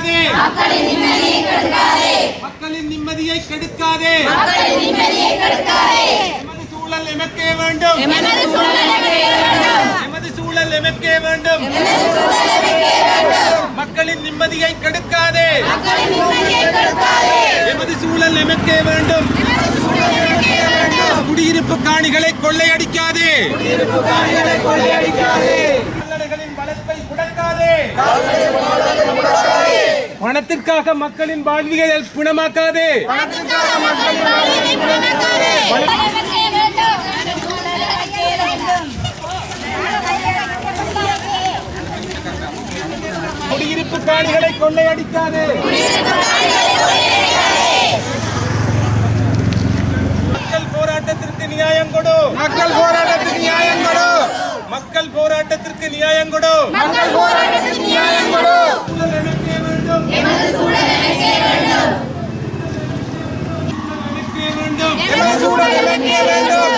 கெடுக்காதே, மக்களின் நிம்மதியை கெடுக்காதே. எமது சூழல் எமக்கே வேண்டும், எமது சூழல் எமக்கே வேண்டும். மக்களின் நிம்மதியை கெடுக்காதே, எமது சூழல் எமக்கே வேண்டும். குடியிருப்பு காணிகளை கொள்ளையடிக்காதே, கால்நடைகளின் வளர்ப்பை முடக்காதே, பணத்திற்காக மக்களின் வாழ்வியை பிணமாக்காதே. குடியிருப்பு காணிகளை கொள்ளையடிக்காதே. மக்கள் போராட்டத்திற்கு நியாயம் கொடு, மக்கள் போராட்டத்திற்கு நியாயம் கொடு, மக்கள் போராட்டத்திற்கு நியாயம் கொடு, மக்கள் போராட்டத்திற்கு நியாயம் கொடு. சூழல் எனக்கே வேண்டும், எமது சூழல் எனக்கே வேண்டும், எமது சூழல் எனக்கே வேண்டும்.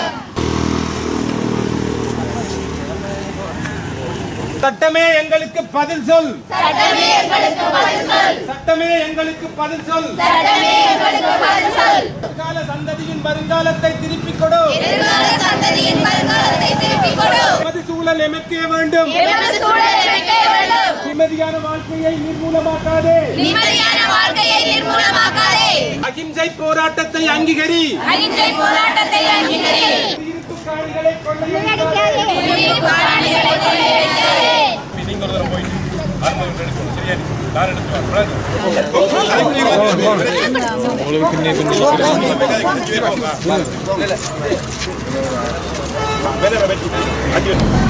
சட்டமே எங்களுக்கு பதில் சொல், சட்டமே எங்களுக்கு பதில் சொல், சட்டமே எங்களுக்கு பதில் சொல், சட்டமே எங்களுக்கு பதில் சொல். எதிர்கால சந்ததியின் வருங்காலத்தை திருப்பிக் கொடு, எதிர்கால சந்ததியின் வருங்காலத்தை திருப்பிக் கொடு. எமது சூழல் எமக்கே வேண்டும், எமது சூழல் எனக்கே வேண்டும். நிம்மதியான வாழ்க்கையை நிர்மூலமாக்காதே, நிம்மதியான வாழ்க்கையை நிர்மூலமாக்காதே. அகிம்சை போராட்டத்தை அங்கீகரி, அகிம்சை போராட்டத்தை அங்கீகரி. குடியிருப்பு காணிகளை கொள்ளையடிக்காதே, குடியிருப்பு காணிகளை கொள்ளையடிக்காதே. நீங்க ஒரு தடவை போயிட்டு ஆர்மம் எடுக்கணும், சரியா? கார் எடுத்து வா.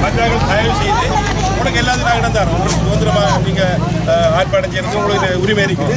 மற்றவர்கள் தயவு செய்து உங்களுக்கு எல்லாத்தையும் நாங்கள் தரோம். உங்களுக்கு சுதந்திரமாக நீங்க ஆர்ப்பாட்டம் செய்யறது உங்களுக்கு உரிமை இருக்கு.